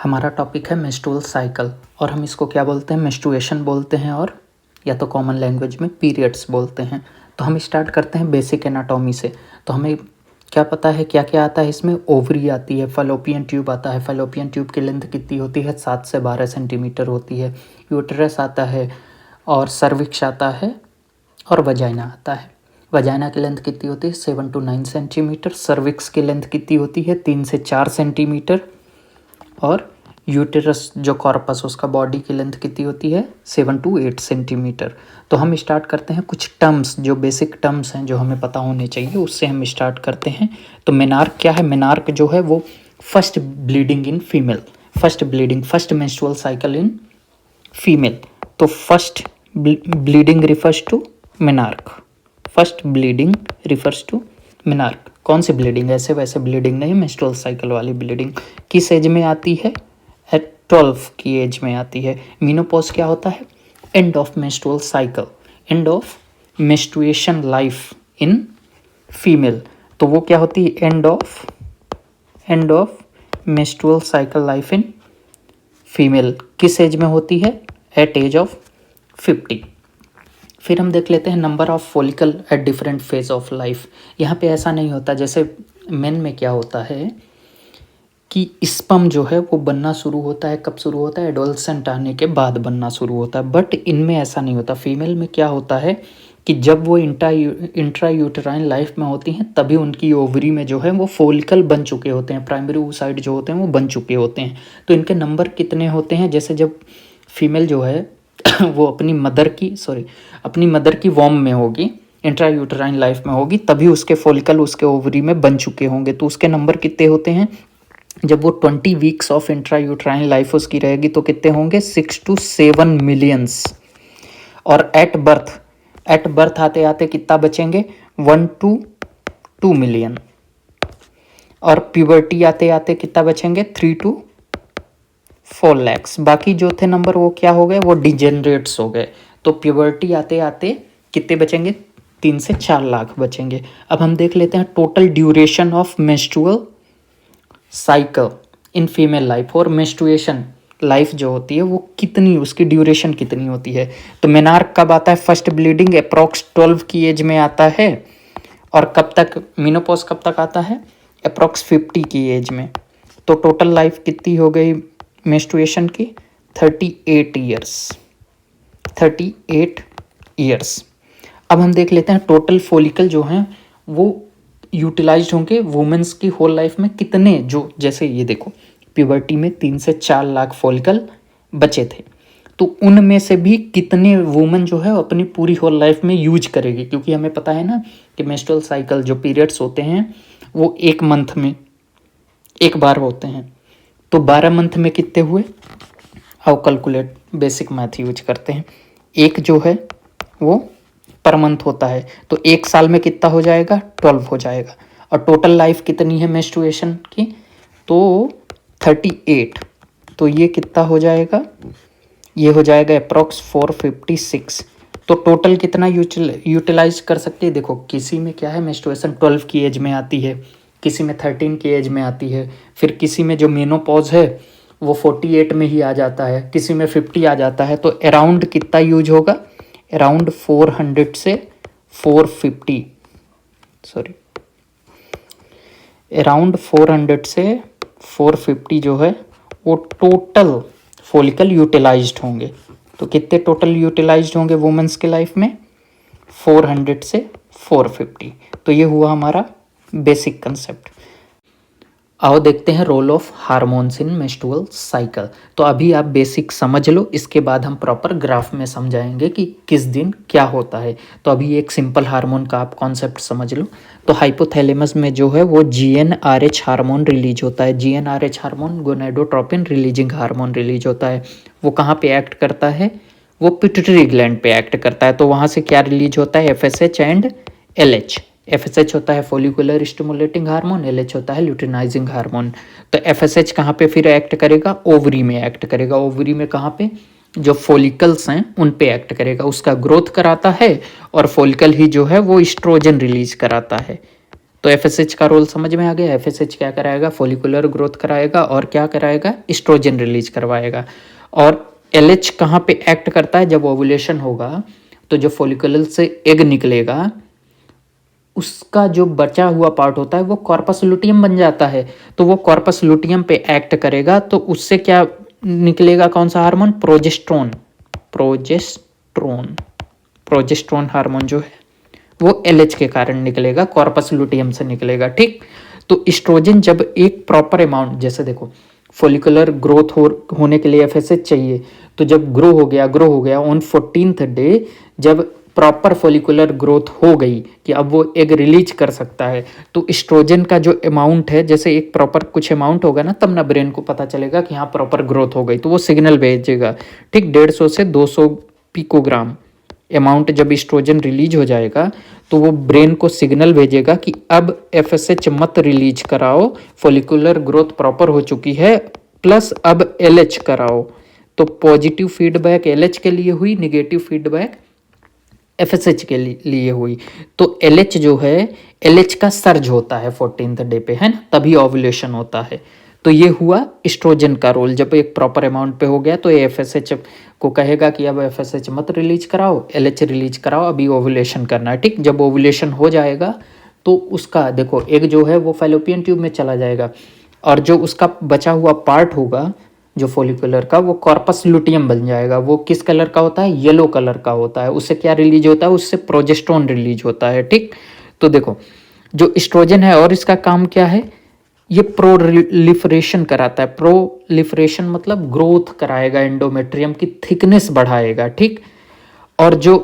हमारा टॉपिक है menstrual cycle और हम इसको क्या बोलते हैं, मेंस्ट्रुएशन बोलते हैं और या तो कॉमन लैंग्वेज में पीरियड्स बोलते हैं। तो हम स्टार्ट करते हैं बेसिक एनाटॉमी से। तो हमें क्या पता है क्या क्या आता है इसमें। ओवरी आती है, फैलोपियन ट्यूब आता है। फैलोपियन ट्यूब की लेंथ कितनी होती है, 7 से 12 सेंटीमीटर होती है। यूटेरस आता है और सर्विक्स आता है और वजाइना आता है। वजाइना की लेंथ कितनी होती है, 7 to 9 सेंटीमीटर। सर्विक्स की लेंथ कितनी होती है, 3 से 4 सेंटीमीटर। और यूटेरस जो कॉर्पस उसका बॉडी की लेंथ कितनी होती है, 7 to 8 सेंटीमीटर। तो हम स्टार्ट करते हैं कुछ टर्म्स, जो बेसिक टर्म्स हैं जो हमें पता होने चाहिए, उससे हम स्टार्ट करते हैं। तो मेनार्क क्या है, मेनार्क जो है वो first bleeding in female, first menstrual cycle in female. तो first bleeding refers to menarche, first bleeding refers to menarche. कौन सी ब्लीडिंग, ऐसे वैसे ब्लीडिंग नहीं, मेंस्ट्रुअल साइकिल वाली ब्लीडिंग। किस एज में आती है, एट 12 की एज में आती है। मीनोपॉज क्या होता है, end of menstrual cycle, end of menstruation life in female. तो वो क्या होती है, end of menstrual cycle life in female. किस एज में होती है, एट एज ऑफ 50। फिर हम देख लेते हैं number of follicle at different phase of life. यहाँ पे ऐसा नहीं होता, जैसे मेन में क्या होता है कि स्पर्म जो है वो बनना शुरू होता है, कब शुरू होता है, एडोलसेंट आने के बाद बनना शुरू होता है। बट इनमें ऐसा नहीं होता। फीमेल में क्या होता है कि जब वो इंट्रा यूटेराइन लाइफ में होती हैं तभी उनकी ओवरी में जो है वो फॉलिकल बन चुके होते हैं, प्राइमरी oocyte जो होते हैं वो बन चुके होते हैं। तो इनके नंबर कितने होते हैं, जैसे जब फीमेल जो है वो अपनी मदर की वॉर्म में होगी, इंट्रा यूटेराइन लाइफ में होगी, तभी उसके फॉलिकल उसके ओवरी में बन चुके होंगे। तो उसके नंबर कितने होते हैं, जब वो 20 weeks of intra uterine life उसकी रहेगी तो कितने होंगे, 6 to 7 मिलियंस। और एट बर्थ आते आते कितना बचेंगे, 1 to 2 मिलियन। और प्यूबर्टी आते आते कितना बचेंगे, 3 to 4 लैक्स। बाकी जो थे नंबर वो क्या हो गए, वो डिजेनरेट्स हो गए। तो प्यूबर्टी आते आते कितने बचेंगे, 3 से 4 लाख बचेंगे। अब हम देख लेते हैं total duration of menstrual cycle in female life और मेंस्ट्रुएशन लाइफ जो होती है वो कितनी, उसकी ड्यूरेशन कितनी होती है। तो मेनार्क कब आता है, फर्स्ट ब्लीडिंग अप्रॉक्स 12 की एज में आता है। और कब तक, मीनोपॉज कब तक आता है, अप्रॉक्स 50 की एज में। तो टोटल लाइफ कितनी हो गई मेंस्ट्रुएशन की, 38 ईयर्स। अब हम देख लेते हैं टोटल फॉलिकल जो हैं वो यूटिलाइज्ड होंगे वुमेन्स की होल लाइफ में कितने, जो जैसे ये देखो प्यूबर्टी में 3 से 4 लाख फॉलिकल बचे थे, तो उनमें से भी कितने वुमेन जो है अपनी पूरी होल लाइफ में यूज करेगी। क्योंकि हमें पता है ना कि मेंस्ट्रुअल साइकिल जो पीरियड्स होते हैं वो एक मंथ में एक बार होते हैं। तो 12 मंथ में कितने हुए, आओ कैलकुलेट, बेसिक मैथ यूज करते हैं। एक जो है वो पर मंथ होता है, तो एक साल में कितना हो जाएगा, 12 हो जाएगा। और टोटल लाइफ कितनी है मेंस्ट्रुएशन की, तो 38। तो ये कितना हो जाएगा, ये हो जाएगा अप्रॉक्स 456। तो टोटल कितना यूटिलाइज कर सकते हैं। देखो किसी में क्या है, मेंस्ट्रुएशन 12 की एज में आती है, किसी में 13 की एज में आती है, फिर किसी में जो मेनोपॉज है वो 48 में ही आ जाता है, किसी में 50 आ जाता है। तो अराउंड कितना यूज होगा, अराउंड 400 से 450, सॉरी अराउंड 400 से 450 जो है वो टोटल फॉलिकल यूटिलाइज्ड होंगे। तो कितने टोटल यूटिलाइज्ड होंगे वुमेन्स के लाइफ में, 400 से 450। तो ये हुआ हमारा बेसिक कंसेप्ट। आओ देखते हैं role of hormones in menstrual cycle. तो अभी आप बेसिक समझ लो, इसके बाद हम प्रॉपर ग्राफ में समझाएंगे कि किस दिन क्या होता है। तो अभी एक सिंपल हार्मोन का आप कॉन्सेप्ट समझ लो। तो हाइपोथैलेमस में जो है वो GnRH हार्मोन रिलीज होता है। GnRH hormone gonadotropin releasing hormone release होता है। वो कहाँ पे एक्ट करता है, वो पिट्यूटरी ग्लैंड पे एक्ट करता है। तो वहाँ से क्या रिलीज होता है, FSH एंड LH। FSH होता है फॉलिकुलर स्टिमुलेटिंग हार्मोन, LH होता है ल्यूटिनाइजिंग हार्मोन। तो FSH कहाँ पे फिर एक्ट करेगा, ओवरी में एक्ट करेगा। ओवरी में कहाँ पे, जो फॉलिकल्स हैं उन पे एक्ट करेगा, उसका ग्रोथ कराता है। और फॉलिकल ही जो है वो एस्ट्रोजन रिलीज कराता है। तो एफएसएच का रोल समझ में आ गया। एफएसएच क्या कराएगा, फॉलिकुलर ग्रोथ कराएगा और क्या कराएगा, एस्ट्रोजन रिलीज करवाएगा। और एलएच कहाँ पे एक्ट करता है, जब ओवुलेशन होगा तो जो फॉलिकुलर से एग निकलेगा उसका जो बचा हुआ पार्ट होता है वो कॉर्पस लुटियम बन जाता है। तो वो कॉर्पस लुटियम पे एक्ट करेगा तो उससे क्या निकलेगा, कौन सा hormone, progesterone. Progesterone progesterone hormone जो है वो एलएच के कारण निकलेगा, कॉर्पस लुटियम से निकलेगा। ठीक, तो एस्ट्रोजन जब एक प्रॉपर अमाउंट, जैसे देखो फॉलिकुलर ग्रोथ होने के लिए एफएसएच चाहिए, तो जब ग्रो हो गया ऑन 14th डे, जब प्रॉपर फॉलिकुलर ग्रोथ हो गई कि अब वो एग रिलीज कर सकता है, तो एस्ट्रोजन का जो अमाउंट है, जैसे एक प्रॉपर कुछ अमाउंट होगा ना, तब ना ब्रेन को पता चलेगा कि हाँ प्रॉपर ग्रोथ हो गई, तो वो सिग्नल भेजेगा। ठीक, 150 से 200 पिकोग्राम अमाउंट जब एस्ट्रोजन रिलीज हो जाएगा तो वो ब्रेन को सिग्नल भेजेगा कि अब एफएसएच मत रिलीज कराओ, फॉलिकुलर ग्रोथ प्रॉपर हो चुकी है, प्लस अब एलएच कराओ। तो पॉजिटिव फीडबैक एलएच के लिए हुई, निगेटिव फीडबैक एफएसएच के लिए हुई। तो एलएच जो है, एलएच का सर्ज होता है 14th डे पे, है ना, तभी ओव्यूलेशन होता है। तो ये हुआ एस्ट्रोजन का रोल। जब एक प्रॉपर अमाउंट पे हो गया तो एफएसएच को कहेगा कि अब एफएसएच मत रिलीज कराओ, एलएच रिलीज कराओ, अभी ओव्यूलेशन करना है। ठीक, जब ओव्यूलेशन हो जाएगा तो उसका देखो एग जो है वो फैलोपियन ट्यूब में चला जाएगा और जो उसका बचा हुआ पार्ट होगा जो फॉलिकुलर का, वो कॉर्पस लुटियम बन जाएगा। वो किस कलर का होता है, येलो कलर का होता है। उससे क्या रिलीज होता है, उससे प्रोजेस्ट्रॉन रिलीज होता है। ठीक, तो देखो जो एस्ट्रोजन है और इसका काम क्या है, ये प्रोलिफरेशन कराता है। प्रोलिफरेशन मतलब ग्रोथ कराएगा, एंडोमेट्रियम की थिकनेस बढ़ाएगा। ठीक, और जो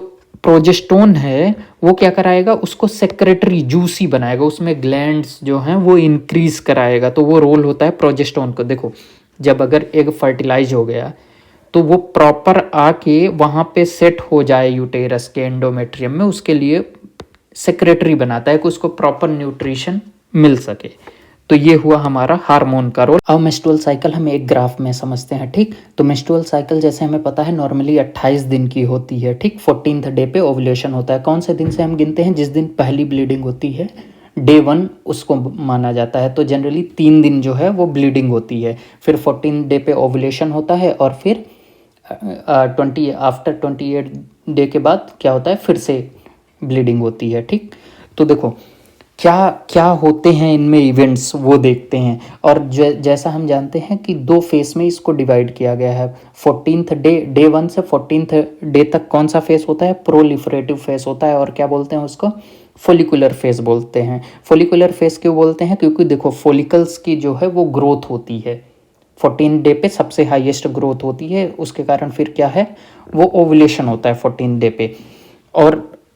प्रोजेस्टोन है वो क्या कराएगा, उसको सेक्रेटरी जूसी बनाएगा, उसमें ग्लैंड्स जो हैं वो इंक्रीज कराएगा। तो वो रोल होता है प्रोजेस्टोन को। देखो जब अगर एग फर्टिलाइज हो गया तो वो प्रॉपर आके वहाँ पे सेट हो जाए यूटेरस के एंडोमेट्रियम में, उसके लिए सेक्रेटरी बनाता है कि उसको प्रॉपर न्यूट्रिशन मिल सके। तो ये हुआ हमारा हार्मोन का रोल। अब मेंस्ट्रुअल साइकिल हम एक ग्राफ में समझते हैं। ठीक, तो मेंस्ट्रुअल साइकिल जैसे हमें पता है नॉर्मली 28 दिन की होती है। ठीक, 14th डे पे ओवुलेशन होता है। कौन से दिन से हम गिनते हैं, जिस दिन पहली ब्लीडिंग होती है, डे 1 उसको माना जाता है। तो जनरली 3 दिन जो है वो ब्लीडिंग होती है, फिर 14 डे पे ओवुलेशन होता है और फिर 28 डे के बाद क्या होता है, फिर से ब्लीडिंग होती है। ठीक, तो देखो क्या क्या होते हैं इनमें इवेंट्स वो देखते हैं। और जैसा हम जानते हैं कि 2 फेस में इसको डिवाइड किया गया है। 14th डे 1 से 14th डे तक कौन सा फेस होता है, प्रोलिफरेटिव फेस होता है। और क्या बोलते हैं उसको, फॉलिकुलर फेस बोलते हैं। फॉलिकुलर फेस क्यों बोलते हैं, क्योंकि देखो फॉलिकल्स की जो है वो ग्रोथ होती है 14 डे पे, सबसे हाईएस्ट ग्रोथ होती है, उसके कारण फिर क्या है, वो ओवुलेशन होता है 14 डे पे। और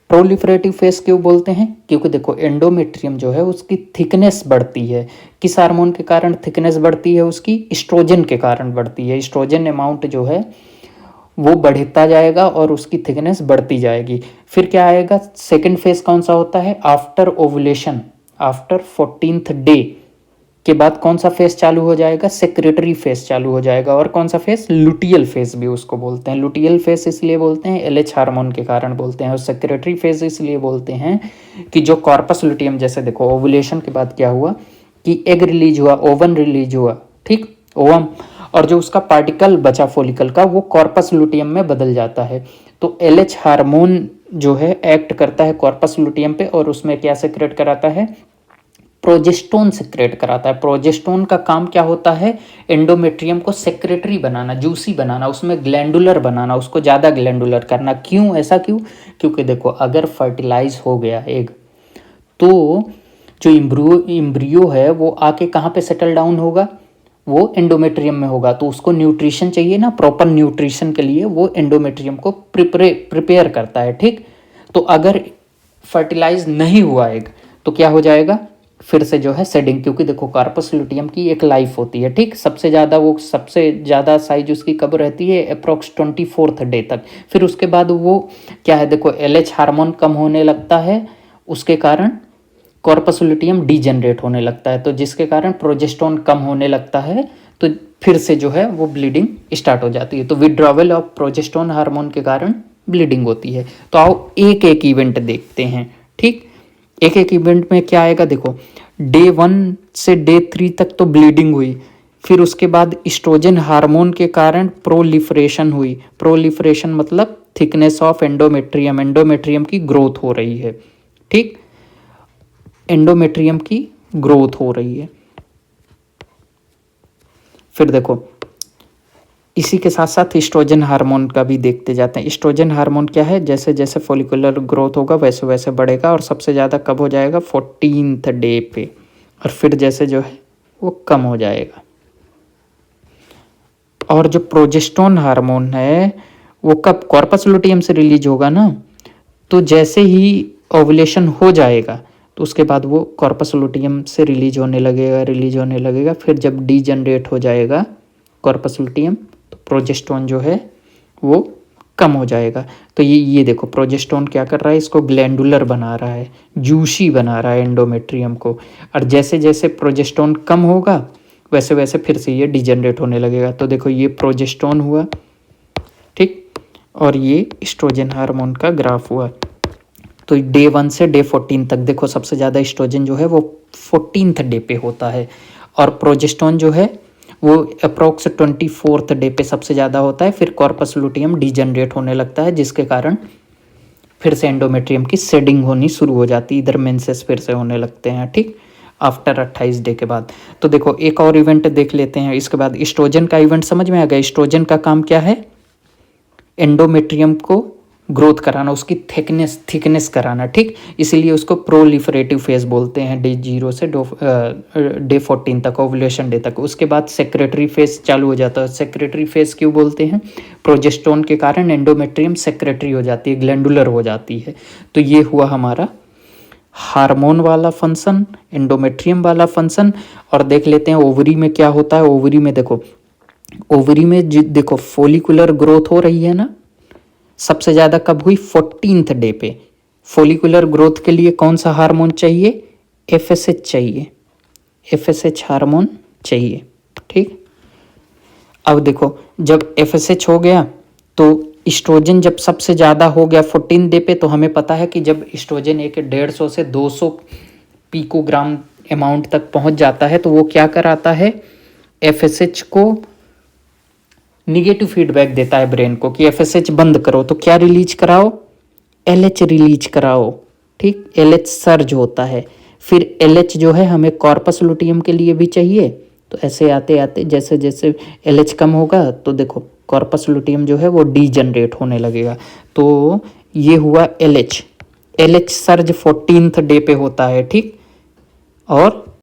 प्रोलिफरेटिव फेस क्यों बोलते हैं, क्योंकि देखो एंडोमेट्रियम जो है उसकी थिकनेस बढ़ती है। किस हार्मोन के कारण थिकनेस बढ़ती है, उसकी एस्ट्रोजन के कारण बढ़ती है। एस्ट्रोजन अमाउंट जो है वो बढ़ता जाएगा और उसकी थिकनेस बढ़ती जाएगी। फिर क्या आएगा, सेकंड फेज कौन सा होता है, after ovulation, after 14th day के बाद कौन सा फेस चालू हो जाएगा, सेक्रेटरी फेस चालू हो जाएगा। और कौन सा फेस, लुटियल फेस भी उसको बोलते हैं। लुटियल फेस इसलिए बोलते हैं, एलएच हार्मोन के कारण बोलते हैं। और सेक्रेटरी फेस इसलिए बोलते हैं कि जो कॉर्पस लुटियम, जैसे देखो ओवुलेशन के बाद क्या हुआ कि एग रिलीज हुआ, ओवन रिलीज हुआ, ठीक, ओवम, और जो उसका पार्टिकल बचा फॉलिकल का वो कॉर्पस लुटियम में बदल जाता है। तो एलएच हार्मोन जो है एक्ट करता है कॉर्पस लुटियम पे और उसमें क्या सेक्रेट कराता है, प्रोजेस्टोन सेक्रेट कराता है। प्रोजेस्टोन का काम क्या होता है, एंडोमेट्रियम को सेक्रेटरी बनाना, जूसी बनाना, उसमें ग्लैंडुलर बनाना, उसको ज़्यादा ग्लैंडुलर करना। क्यों, ऐसा क्यों, क्योंकि देखो अगर फर्टिलाइज हो गया एग तो जो इम्ब्रियो है वो आके कहाँ पे सेटल डाउन होगा, वो एंडोमेट्रियम में होगा। तो उसको न्यूट्रिशन चाहिए ना, प्रॉपर न्यूट्रिशन के लिए वो एंडोमेट्रियम को प्रिपेयर करता है। ठीक, तो अगर फर्टिलाइज नहीं हुआ एग तो क्या हो जाएगा, फिर से जो है सेडिंग, क्योंकि देखो कार्पस लुटियम की एक लाइफ होती है। ठीक, सबसे ज़्यादा साइज उसकी कब रहती है, अप्रॉक्स 24th डे तक। फिर उसके बाद वो क्या है, देखो एलएच हार्मोन कम होने लगता है, उसके कारण कॉर्पस लुटियम डीजनरेट होने लगता है, तो जिसके कारण प्रोजेस्टोन कम होने लगता है, तो फिर से जो है वो ब्लीडिंग स्टार्ट हो जाती है। तो विड्रॉवल ऑफ प्रोजेस्टोन हार्मोन के कारण ब्लीडिंग होती है। तो आओ एक एक इवेंट देखते हैं। ठीक, एक एक इवेंट में क्या आएगा देखो, डे 1 से डे 3 तक तो ब्लीडिंग हुई, फिर उसके बाद इस्ट्रोजन हार्मोन के कारण प्रोलिफरेशन हुई। प्रोलिफरेशन मतलब थिकनेस ऑफ एंडोमेट्रियम, एंडोमेट्रियम की ग्रोथ हो रही है, ठीक, एंडोमेट्रियम की ग्रोथ हो रही है। फिर देखो इसी के साथ साथ इस्ट्रोजन हार्मोन का भी देखते जाते हैं। इस्ट्रोजन हार्मोन क्या है, जैसे जैसे फॉलिकुलर ग्रोथ होगा वैसे वैसे बढ़ेगा, और सबसे ज़्यादा कब हो जाएगा, 14th डे पे, और फिर जैसे जो है वो कम हो जाएगा। और जो प्रोजेस्टेरोन हार्मोन है वो कब, कॉर्पस लुटियम से रिलीज होगा ना, तो जैसे ही ओवुलेशन हो जाएगा तो उसके बाद वो कॉर्पस लुटियम से रिलीज होने लगेगा। फिर जब डीजनरेट हो जाएगा कॉर्पस लुटियम तो प्रोजेस्टेरोन जो है वो कम हो जाएगा। तो ये देखो प्रोजेस्टेरोन क्या कर रहा है, इसको ग्लैंडुलर बना रहा है, जूसी बना रहा है एंडोमेट्रियम को, और जैसे जैसे प्रोजेस्टेरोन कम होगा वैसे वैसे फिर से ये डिजनरेट होने लगेगा। तो देखो ये प्रोजेस्टेरोन हुआ, ठीक, और ये एस्ट्रोजन हार्मोन का ग्राफ हुआ। तो डे 1 से डे 14 तक देखो सबसे ज़्यादा एस्ट्रोजन जो है वो 14th डे पे होता है, और प्रोजेस्टेरोन जो है वो अप्रोक्स 24th डे पे सबसे ज़्यादा होता है। फिर कॉर्पस लुटियम डिजनरेट होने लगता है, जिसके कारण फिर से एंडोमेट्रियम की शेडिंग होनी शुरू हो जाती है, इधर मेंसेस फिर से होने लगते हैं, ठीक, आफ्टर 28 डे के बाद। तो देखो एक और इवेंट देख लेते हैं इसके बाद। एस्ट्रोजन का इवेंट समझ में आ गया। एस्ट्रोजन का काम क्या है, एंडोमेट्रियम को ग्रोथ कराना, उसकी थिकनेस कराना, ठीक, इसीलिए उसको प्रोलिफरेटिव फेज बोलते हैं डे 0 से डे 14 तक, ओवुलेशन डे तक। उसके बाद सेक्रेटरी फेज चालू हो जाता है। सेक्रेटरी फेज क्यों बोलते हैं, प्रोजेस्टेरोन के कारण एंडोमेट्रियम सेक्रेटरी हो जाती है, ग्लैंडुलर हो जाती है। तो ये हुआ हमारा हार्मोन वाला फंक्शन, एंडोमेट्रियम वाला फंक्शन। और देख लेते हैं ओवरी में क्या होता है। ओवरी में देखो, ओवरी में देखो फोलिकुलर ग्रोथ हो रही है ना, सबसे ज़्यादा कब हुई, 14th डे पे। फोलिकुलर ग्रोथ के लिए कौन सा हार्मोन चाहिए, FSH चाहिए, FSH हार्मोन चाहिए, ठीक। अब देखो जब FSH हो गया तो एस्ट्रोजन जब सबसे ज़्यादा हो गया 14 डे पे, तो हमें पता है कि जब एस्ट्रोजन एक 150 से 200 पिकोग्राम अमाउंट तक पहुंच जाता है तो वो क्या कराता है, FSH को निगेटिव फीडबैक देता है ब्रेन को कि FSH बंद करो। तो क्या रिलीज कराओ, LH रिलीज कराओ, ठीक, LH सर्ज होता है। फिर LH जो है हमें कॉर्पस लुटियम के लिए भी चाहिए। तो ऐसे आते आते जैसे जैसे LH कम होगा तो देखो कॉर्पस लुटियम जो है वो डीजनरेट होने लगेगा। तो ये हुआ LH सर्ज 14th डे पे होता है, ठीक, और